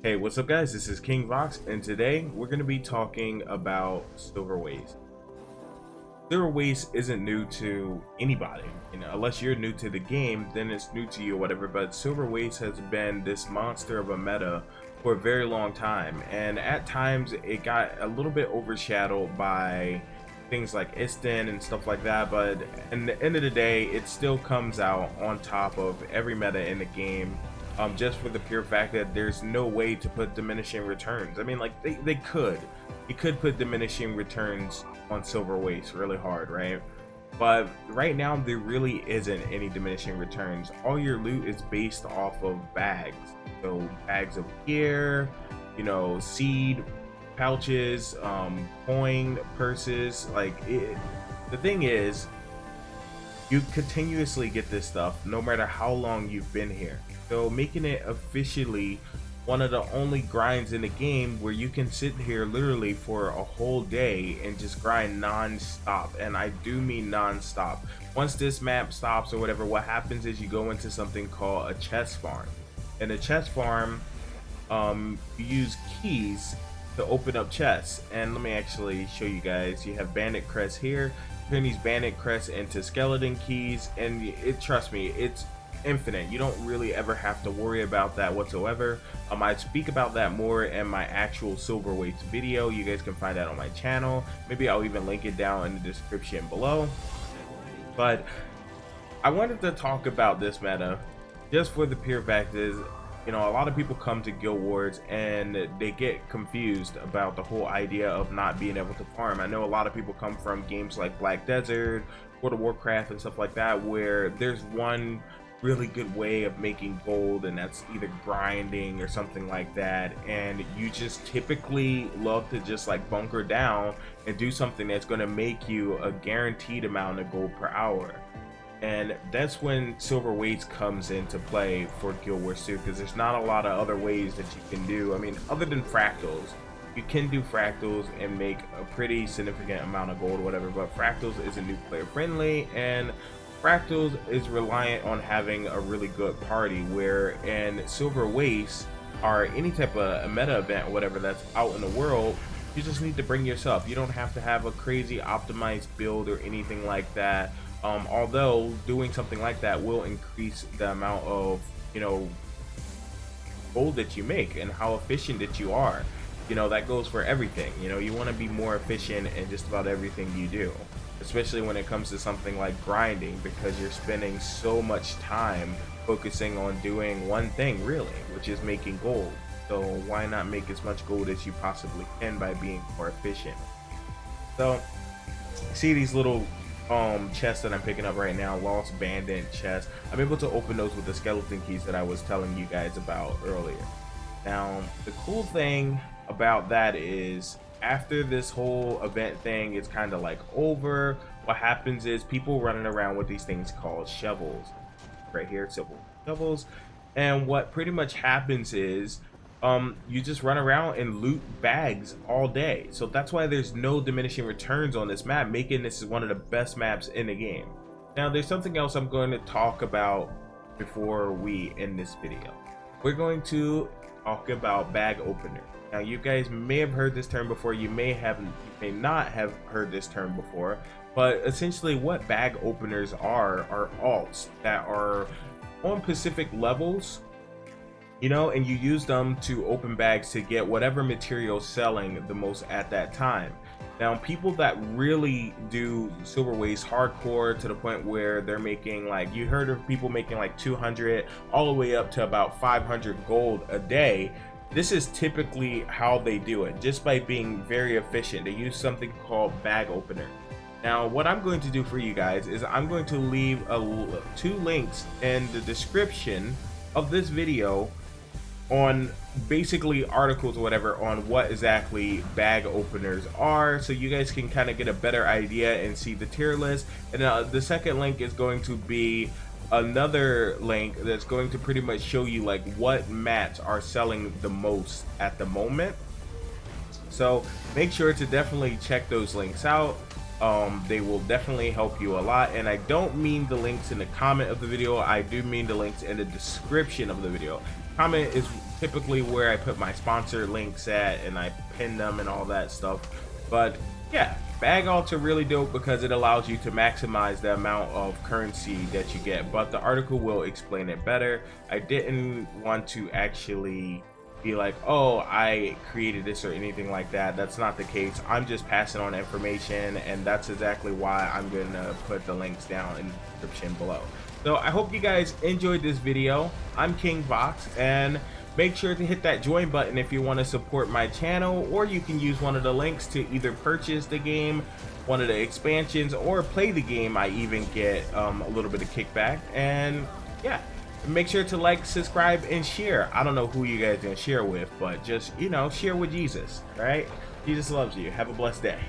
Hey, what's up guys? This is King Vox, and today we're going to be talking about Silverwastes. Silverwastes isn't new to anybody, unless you're new to the game, then it's new to you or whatever, but Silverwastes has been this monster of a meta for a very long time, and at times it got a little bit overshadowed by things like Istin and stuff like that, but in the end of the day, it still comes out on top of every meta in the game. Just for the pure fact that there's no way to put diminishing returns. I mean, like they could put diminishing returns on Silverwastes really hard, right? But right now there really isn't any diminishing returns. All your loot is based off of bags. So bags of gear, seed pouches, coin purses. The thing is, you continuously get this stuff no matter how long you've been here. So making it officially one of the only grinds in the game where you can sit here literally for a whole day and just grind non-stop. And I do mean non-stop. Once this map stops or whatever, what happens is you go into something called a chest farm. And a chest farm, you use keys to open up chests. And let me actually show you guys. You have bandit crests here. Turn these bandit crests into skeleton keys, and trust me, it's infinite. You don't really ever have to worry about that whatsoever. I speak about that more in my actual Silverwastes video. You guys can find that on my channel. Maybe I'll even link it down in the description below. But I wanted to talk about this meta just for the pure fact is, a lot of people come to Guild Wars and they get confused about the whole idea of not being able to farm. I know a lot of people come from games like Black Desert, World of Warcraft and stuff like that, where there's one really good way of making gold, and that's either grinding or something like that, and you just typically love to just like bunker down and do something that's going to make you a guaranteed amount of gold per hour. And that's when Silverwastes comes into play for Guild Wars 2, because there's not a lot of other ways that you can do. I mean, other than fractals, you can do fractals and make a pretty significant amount of gold or whatever, but fractals isn't new player friendly, and fractals is reliant on having a really good party, where in Silverwastes or any type of a meta event or whatever that's out in the world, you just need to bring yourself. You don't have to have a crazy optimized build or anything like that. Although doing something like that will increase the amount of gold that you make and how efficient that you are. That goes for everything. You want to be more efficient in just about everything you do, especially when it comes to something like grinding, because you're spending so much time focusing on doing one thing really, which is making gold. So why not make as much gold as you possibly can by being more efficient? So see these little chests that I'm picking up right now, lost bandit chests. I'm able to open those with the skeleton keys that I was telling you guys about earlier. Now the cool thing about that is, after this whole event thing is kind of like over, what happens is people running around with these things called shovels right here, silver shovels. And what pretty much happens is you just run around and loot bags all day. So that's why there's no diminishing returns on this map, making this one of the best maps in the game. Now there's something else I'm going to talk about before we end this video. We're going to talk about bag opener. Now you guys may have heard this term before, you may not have heard this term before, but essentially what bag openers are alts that are on specific levels, and you use them to open bags to get whatever material selling the most at that time. Now people that really do Silverwastes hardcore to the point where they're making, like, you heard of people making like 200 all the way up to about 500 gold a day. This is typically how they do it, just by being very efficient. They use something called bag opener. Now what I'm going to do for you guys is I'm going to leave two links in the description of this video on basically articles or whatever on what exactly bag openers are, so you guys can kind of get a better idea and see the tier list. And the second link is going to be another link that's going to pretty much show you like what mats are selling the most at the moment. So make sure to definitely check those links out. They will definitely help you a lot, and I don't mean the links in the comment of the video, I do mean the links in the description of the video. Comment is typically where I put my sponsor links at, and I pin them and all that stuff. But yeah, bag alts are really dope because it allows you to maximize the amount of currency that you get, but the article will explain it better. I didn't want to actually be like, oh, I created this or anything like that. That's not the case. I'm just passing on information, and that's exactly why I'm gonna put the links down in the description below. So I hope you guys enjoyed this video. I'm King Vox, and make sure to hit that join button if you want to support my channel, or you can use one of the links to either purchase the game, one of the expansions, or play the game. I even get a little bit of kickback. And yeah, make sure to like, subscribe, and share. I don't know who you guys are gonna share with, but just, you know, share with Jesus. All right, Jesus loves you. Have a blessed day.